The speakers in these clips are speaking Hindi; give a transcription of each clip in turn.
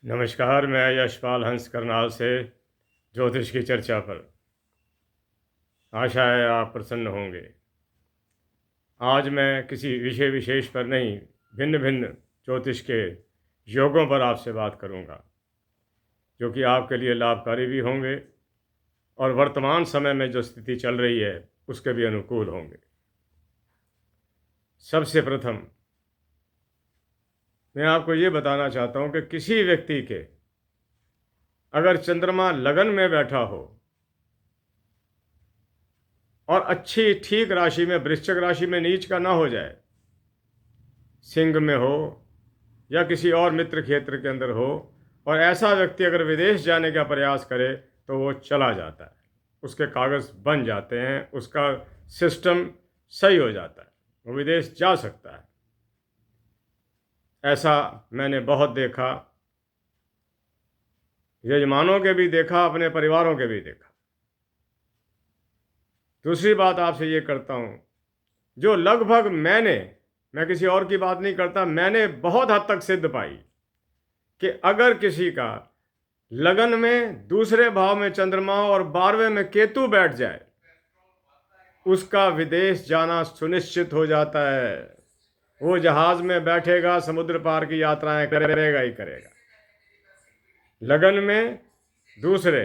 नमस्कार। मैं यशपाल हंस करनाल से ज्योतिष की चर्चा पर। आशा है आप प्रसन्न होंगे। आज मैं किसी विषय विशेष पर नहीं, भिन्न भिन्न ज्योतिष के योगों पर आपसे बात करूंगा, जो कि आपके लिए लाभकारी भी होंगे और वर्तमान समय में जो स्थिति चल रही है उसके भी अनुकूल होंगे। सबसे प्रथम मैं आपको ये बताना चाहता हूं कि किसी व्यक्ति के अगर चंद्रमा लगन में बैठा हो और अच्छी ठीक राशि में, वृश्चिक राशि में नीच का ना हो जाए, सिंह में हो या किसी और मित्र क्षेत्र के अंदर हो, और ऐसा व्यक्ति अगर विदेश जाने का प्रयास करे तो वो चला जाता है, उसके कागज़ बन जाते हैं, उसका सिस्टम सही हो जाता है, वो विदेश जा सकता है। ऐसा मैंने बहुत देखा, यजमानों के भी देखा, अपने परिवारों के भी देखा। दूसरी बात आपसे ये करता हूँ, जो लगभग मैं किसी और की बात नहीं करता, मैंने बहुत हद तक सिद्ध पाई कि अगर किसी का लगन में दूसरे भाव में चंद्रमा और 12वें में केतु बैठ जाए, उसका विदेश जाना सुनिश्चित हो जाता है। वो जहाज में बैठेगा, समुद्र पार की यात्राएं करेगा ही करेगा। लगन में दूसरे,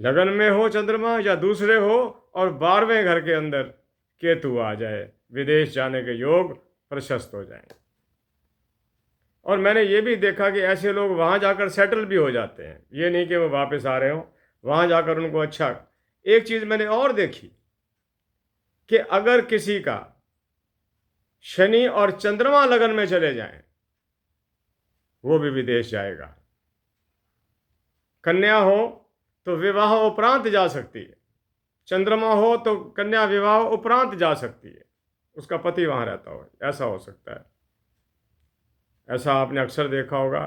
लगन में हो चंद्रमा या दूसरे हो और 12वें घर के अंदर केतु आ जाए, विदेश जाने के योग प्रशस्त हो जाएं। और मैंने ये भी देखा कि ऐसे लोग वहाँ जाकर सेटल भी हो जाते हैं, ये नहीं कि वो वापस आ रहे हो, वहाँ जाकर उनको अच्छा। एक चीज़ मैंने और देखी कि अगर किसी का शनि और चंद्रमा लगन में चले जाएं, वो भी विदेश जाएगा। कन्या हो तो विवाह उपरांत जा सकती है, चंद्रमा हो तो कन्या विवाह उपरांत जा सकती है, उसका पति वहाँ रहता हो, ऐसा हो सकता है। ऐसा आपने अक्सर देखा होगा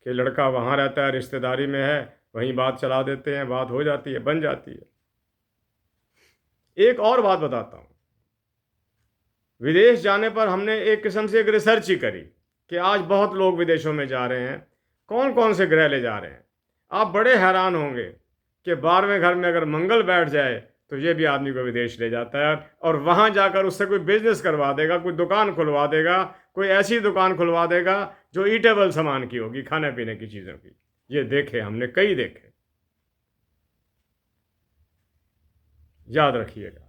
कि लड़का वहाँ रहता है, रिश्तेदारी में है, वहीं बात चला देते हैं, बात हो जाती है, बन जाती है। एक और बात बताता हूँ, विदेश जाने पर हमने एक किस्म से एक रिसर्च ही करी कि आज बहुत लोग विदेशों में जा रहे हैं, कौन कौन से ग्रह ले जा रहे हैं। आप बड़े हैरान होंगे कि 12वें घर में अगर मंगल बैठ जाए तो ये भी आदमी को विदेश ले जाता है, और वहाँ जाकर उससे कोई बिजनेस करवा देगा, कोई दुकान खुलवा देगा, कोई ऐसी दुकान खुलवा देगा जो ईटेबल सामान की होगी, खाने पीने की चीज़ों की। ये देखे हमने, कई देखे, याद रखिएगा।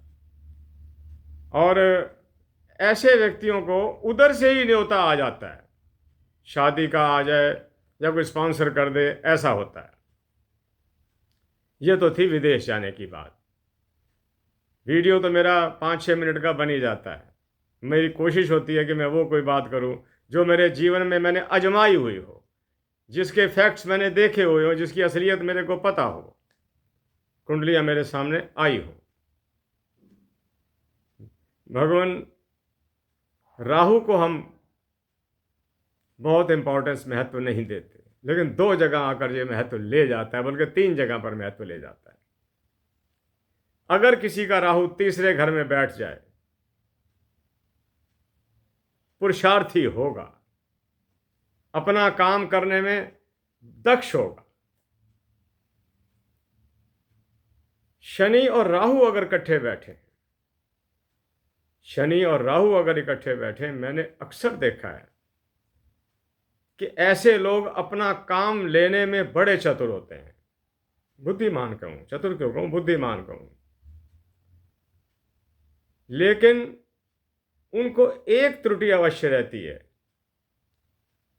और ऐसे व्यक्तियों को उधर से ही न्योता आ जाता है, शादी का आ जाए या कोई स्पॉन्सर कर दे, ऐसा होता है। ये तो थी विदेश जाने की बात। वीडियो तो मेरा 5-6 मिनट का बन ही जाता है। मेरी कोशिश होती है कि मैं वो कोई बात करूं जो मेरे जीवन में मैंने आजमाई हुई हो, जिसके फैक्ट्स मैंने देखे हुए हो, जिसकी असलियत मेरे को पता हो, कुंडलियां मेरे सामने आई हो। भगवान राहु को हम बहुत इंपॉर्टेंस, महत्व नहीं देते, लेकिन 2 जगह आकर ये महत्व ले जाता है, बल्कि 3 जगह पर महत्व ले जाता है। अगर किसी का राहु तीसरे घर में बैठ जाए, पुरुषार्थी होगा, अपना काम करने में दक्ष होगा। शनि और राहु अगर इकट्ठे बैठे, शनि और राहु अगर इकट्ठे बैठे, मैंने अक्सर देखा है कि ऐसे लोग अपना काम लेने में बड़े चतुर होते हैं। बुद्धिमान कहूं, चतुर क्यों कहूं, बुद्धिमान कहूं। लेकिन उनको एक त्रुटि अवश्य रहती है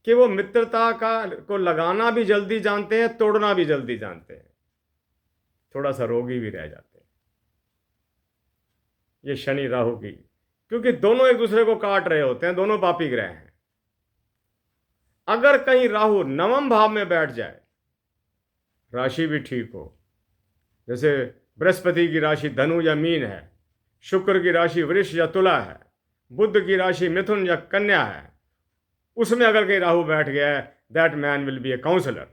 कि वो मित्रता को लगाना भी जल्दी जानते हैं, तोड़ना भी जल्दी जानते हैं, थोड़ा सा रोगी भी रह जाते हैं। ये शनि राहु की, क्योंकि दोनों एक दूसरे को काट रहे होते हैं, दोनों पापी ग्रह हैं। अगर कहीं राहु 9वें भाव में बैठ जाए, राशि भी ठीक हो, जैसे बृहस्पति की राशि धनु या मीन है, शुक्र की राशि वृष या तुला है, बुध की राशि मिथुन या कन्या है, उसमें अगर कहीं राहु बैठ गया है, that man will be a counsellor,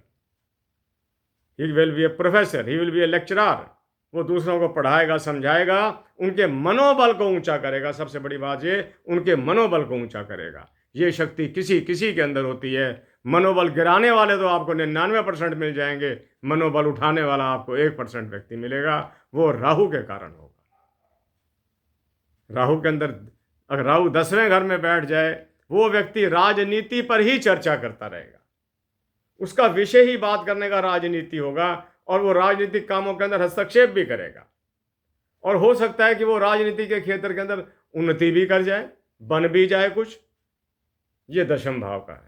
he will be a professor, he will be a lecturer. वो दूसरों को पढ़ाएगा, समझाएगा, उनके मनोबल को ऊंचा करेगा। सबसे बड़ी बात ये, उनके मनोबल को ऊंचा करेगा। ये शक्ति किसी किसी के अंदर होती है, मनोबल गिराने वाले तो आपको 99% मिल जाएंगे, मनोबल उठाने वाला आपको 1% व्यक्ति मिलेगा। वो राहु के कारण होगा। राहु के अंदर अगर राहु 10वें घर में बैठ जाए, वो व्यक्ति राजनीति पर ही चर्चा करता रहेगा, उसका विषय ही बात करने का राजनीति होगा, और वो राजनीतिक कामों के अंदर हस्तक्षेप भी करेगा, और हो सकता है कि वो राजनीति के क्षेत्र के अंदर उन्नति भी कर जाए, बन भी जाए कुछ। ये दशम भाव का है।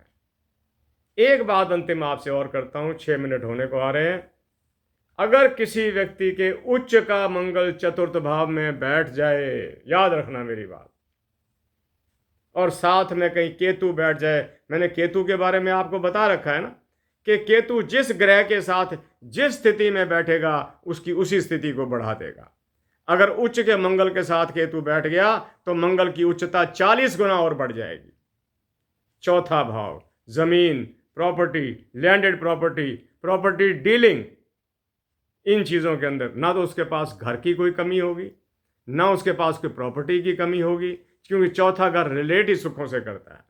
एक बात अंतिम आपसे और करता हूं, 6 मिनट होने को आ रहे हैं। अगर किसी व्यक्ति के उच्च का मंगल चतुर्थ भाव में बैठ जाए, याद रखना मेरी बात, और साथ में कहीं केतु बैठ जाए, मैंने केतु के बारे में आपको बता रखा है ना कि केतु जिस ग्रह के साथ जिस स्थिति में बैठेगा उसकी उसी स्थिति को बढ़ा देगा। अगर उच्च के मंगल के साथ केतु बैठ गया तो मंगल की उच्चता 40 गुना और बढ़ जाएगी। चौथा भाव, जमीन, property, landed property, property dealing, इन चीज़ों के अंदर ना तो उसके पास घर की कोई कमी होगी, ना उसके पास कोई प्रॉपर्टी की कमी होगी, क्योंकि चौथा घर रिलेटिव सुखों से करता है।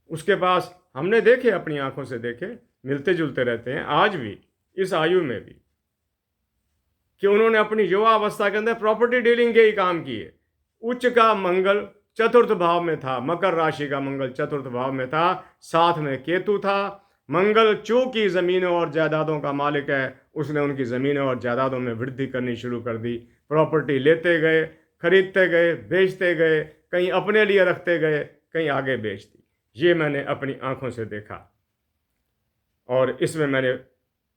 उसके पास हमने देखे, अपनी आंखों से देखे, मिलते जुलते रहते हैं आज भी, इस आयु में भी, कि उन्होंने अपनी युवावस्था के अंदर प्रॉपर्टी डीलिंग के ही काम किए। उच्च का मंगल चतुर्थ भाव में था, मकर राशि का मंगल चतुर्थ भाव में था, साथ में केतु था। मंगल चूंकि ज़मीनों और जायदादों का मालिक है, उसने उनकी ज़मीनों और जायदादों में वृद्धि करनी शुरू कर दी। प्रॉपर्टी लेते गए, खरीदते गए, बेचते गए, कहीं अपने लिए रखते गए, कहीं आगे बेच दी। ये मैंने अपनी आंखों से देखा, और इसमें मैंने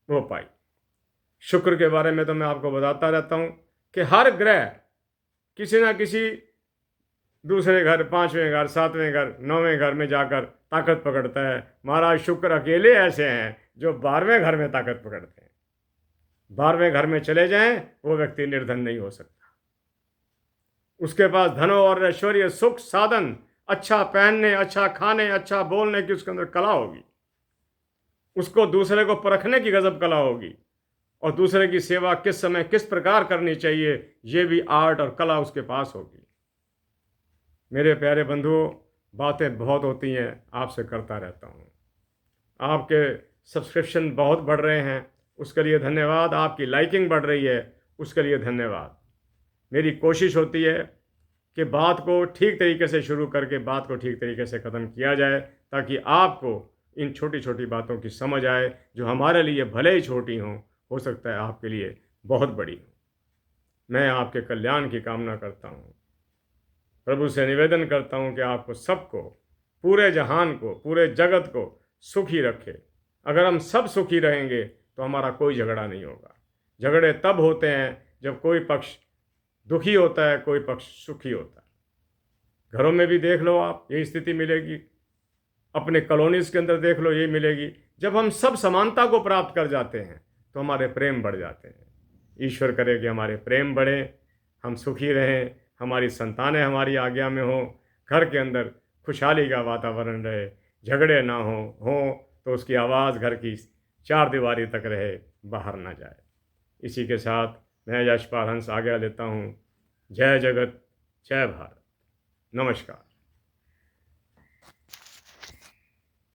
वो पाई। शुक्र के बारे में तो मैं आपको बताता रहता हूँ कि हर ग्रह किसी ना किसी दूसरे घर, 5वें घर, 7वें घर, 9वें घर में जाकर ताकत पकड़ता है। महाराज शुक्र अकेले ऐसे हैं जो 12वें घर में ताकत पकड़ते हैं। 12वें घर में चले जाएं, वो व्यक्ति निर्धन नहीं हो सकता। उसके पास धन और ऐश्वर्य, सुख, साधन, अच्छा पहनने, अच्छा खाने, अच्छा बोलने की उसके अंदर कला होगी। उसको दूसरे को परखने की गजब कला होगी, और दूसरे की सेवा किस समय किस प्रकार करनी चाहिए, ये भी आर्ट और कला उसके पास होगी। मेरे प्यारे बंधुओं, बातें बहुत होती हैं, आपसे करता रहता हूँ। आपके सब्सक्रिप्शन बहुत बढ़ रहे हैं, उसके लिए धन्यवाद। आपकी लाइकिंग बढ़ रही है, उसके लिए धन्यवाद। मेरी कोशिश होती है कि बात को ठीक तरीके से शुरू करके बात को ठीक तरीके से ख़त्म किया जाए, ताकि आपको इन छोटी छोटी बातों की समझ आए, जो हमारे लिए भले ही छोटी हों, हो सकता है आपके लिए बहुत बड़ी हो। मैं आपके कल्याण की कामना करता हूँ। प्रभु से निवेदन करता हूँ कि आपको सबको, पूरे जहान को, पूरे जगत को सुखी रखे। अगर हम सब सुखी रहेंगे तो हमारा कोई झगड़ा नहीं होगा। झगड़े तब होते हैं जब कोई पक्ष दुखी होता है, कोई पक्ष सुखी होता है। घरों में भी देख लो आप, यही स्थिति मिलेगी। अपने कॉलोनीज़ के अंदर देख लो, यही मिलेगी। जब हम सब समानता को प्राप्त कर जाते हैं तो हमारे प्रेम बढ़ जाते हैं। ईश्वर करे कि हमारे प्रेम बढ़े, हम सुखी रहें, हमारी संतानें हमारी आज्ञा में हो, घर के अंदर खुशहाली का वातावरण रहे, झगड़े ना हो तो उसकी आवाज़ घर की 4 दीवारी तक रहे, बाहर ना जाए। इसी के साथ मैं यशपाल हंस आज्ञा लेता हूँ। जय जगत, जय भारत, नमस्कार।